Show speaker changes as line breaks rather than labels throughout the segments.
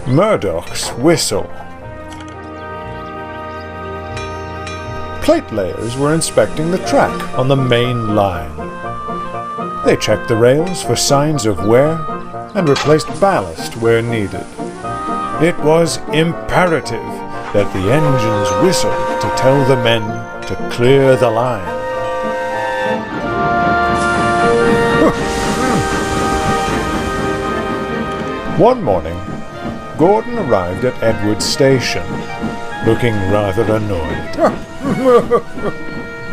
Murdock's whistle. Plate layers were inspecting the track on the main line. They checked the rails for signs of wear and replaced ballast where needed. It was imperative that the engines whistled to tell the men to clear the line. One morning, Gordon arrived at Edward's station, looking rather annoyed.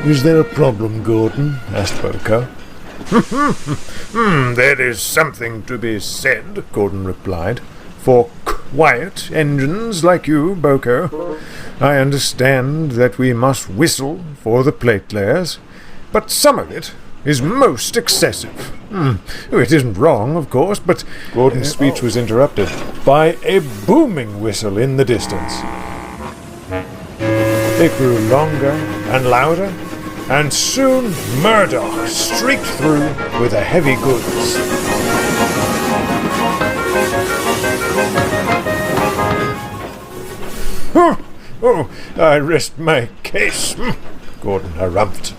"Is there a problem, Gordon?" asked Boko. "There is something to be said," Gordon replied, "for quiet engines like you, Boko. I understand that we must whistle for the plate layers, but some of it is most excessive. It isn't wrong, of course, but..." Gordon's speech was interrupted by a booming whistle in the distance. It grew longer and louder, and soon Murdock streaked through with the heavy goods. Oh, I rest my case, Gordon harumphed.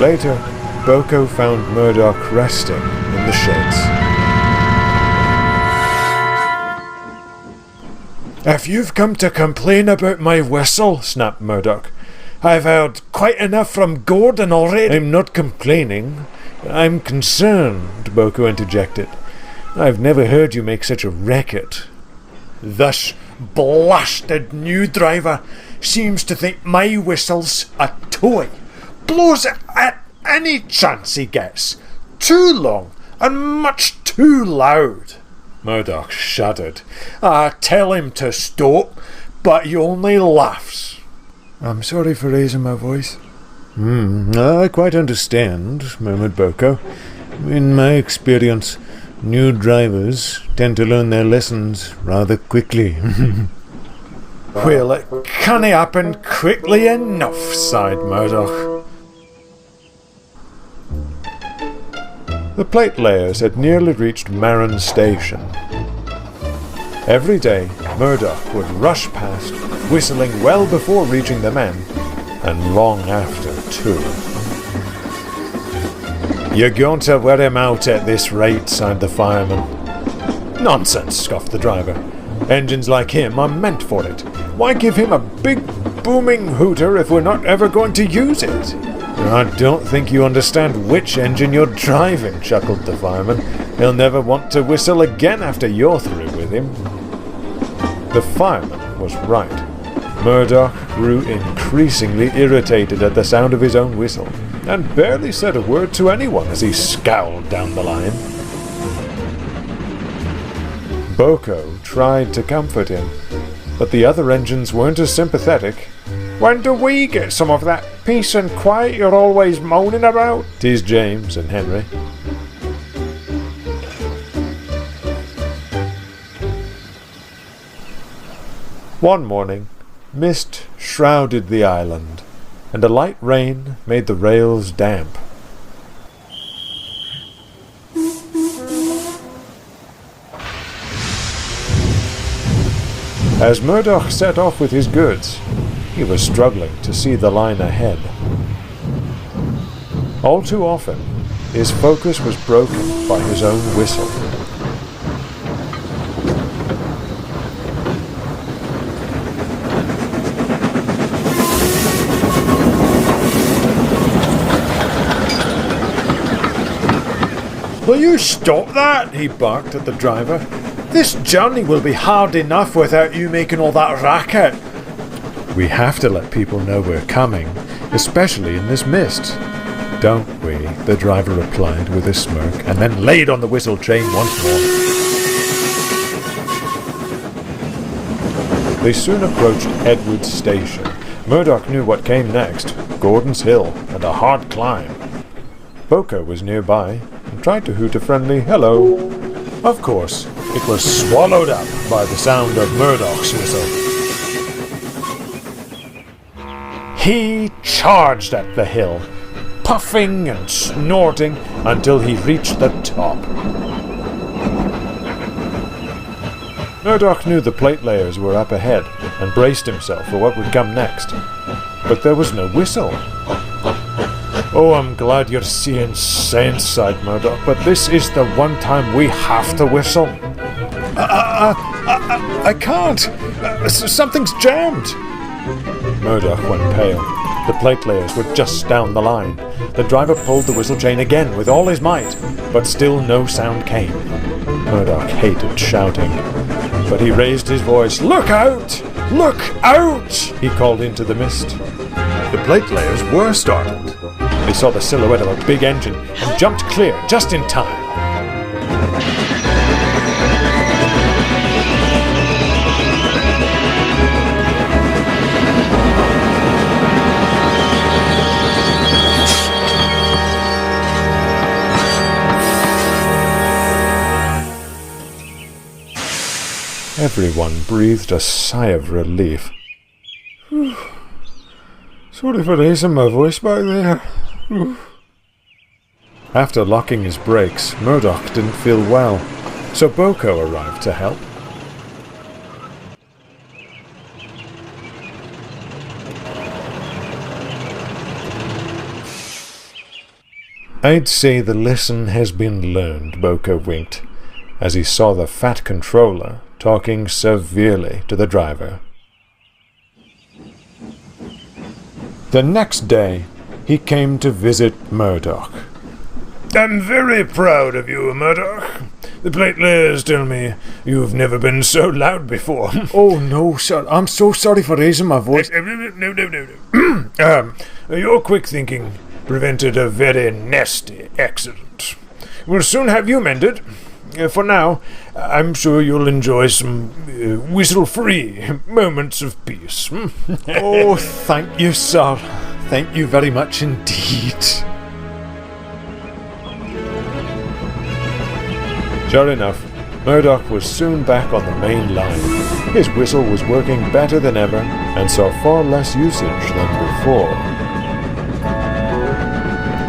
Later, Boko found Murdock resting in the sheds. "If you've come to complain about my whistle," snapped Murdock, "I've heard quite enough from Gordon already." "I'm not complaining. I'm concerned," Boko interjected. "I've never heard you make such a racket." "This blasted new driver seems to think my whistle's a toy. Blows it at any chance he gets. Too long and much too loud." Murdock shuddered. "I tell him to stop, but he only laughs." "I'm sorry for raising my voice." I quite understand," murmured Boko. "In my experience, new drivers tend to learn their lessons rather quickly." "Well, it can't happen quickly enough," sighed Murdock. The plate layers had nearly reached Marin Station. Every day, Murdock would rush past, whistling well before reaching the men, and long after, too. "You're going to wear him out at this rate," sighed the fireman. "Nonsense," scoffed the driver. "Engines like him are meant for it. Why give him a big booming hooter if we're not ever going to use it?" "I don't think you understand which engine you're driving," chuckled the fireman. "He'll never want to whistle again after you're through with him." The fireman was right. Murdock grew increasingly irritated at the sound of his own whistle, and barely said a word to anyone as he scowled down the line. Boko tried to comfort him, but the other engines weren't as sympathetic. "When do we get some of that peace and quiet you're always moaning about?" teased James and Henry. One morning, mist shrouded the island, and a light rain made the rails damp. As Murdock set off with his goods, he was struggling to see the line ahead. All too often, his focus was broken by his own whistle. "Will you stop that?" he barked at the driver. "This journey will be hard enough without you making all that racket." "We have to let people know we're coming, especially in this mist." "Don't we?" the driver replied with a smirk, and then laid on the whistle chain once more. They soon approached Edward's station. Murdock knew what came next: Gordon's Hill and a hard climb. Boko was nearby and tried to hoot a friendly hello. Of course, it was swallowed up by the sound of Murdock's whistle. He charged at the hill, puffing and snorting until he reached the top. Murdock knew the plate layers were up ahead and braced himself for what would come next. But there was no whistle. "Oh, I'm glad you're seeing sense," sighed Murdock, "but this is the one time we have to whistle." I can't. Something's jammed." Murdock went pale. The plate layers were just down the line. The driver pulled the whistle chain again with all his might, but still no sound came. Murdock hated shouting, but he raised his voice. "Look out! Look out!" he called into the mist. The plate layers were startled. They saw the silhouette of a big engine and jumped clear just in time. Everyone breathed a sigh of relief. Sorry for raising my voice back there. After locking his brakes, Murdock didn't feel well, so Boko arrived to help. "I'd say the lesson has been learned," Boko winked, as he saw the fat controller talking severely to the driver. The next day, he came to visit Murdock. "I'm very proud of you, Murdock. The plate layers tell me you've never been so loud before." "Oh, no, sir. I'm so sorry for raising my voice." No. Your quick thinking prevented a very nasty accident. We'll soon have you mended. For now, I'm sure you'll enjoy some whistle-free moments of peace." "Oh, thank you, sir. Thank you very much indeed." Sure enough, Murdock was soon back on the main line. His whistle was working better than ever and saw far less usage than before.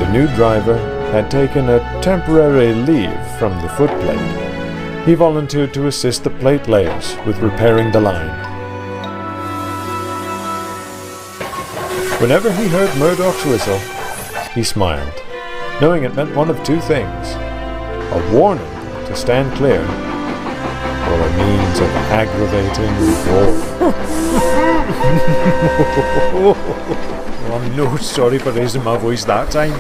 The new driver had taken a temporary leave from the footplate. He volunteered to assist the plate layers with repairing the line. Whenever he heard Murdock's whistle, he smiled, knowing it meant one of two things: a warning to stand clear, or a means of aggravating war. I'm no sorry for raising my voice that time.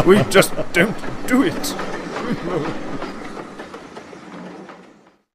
We just don't do it.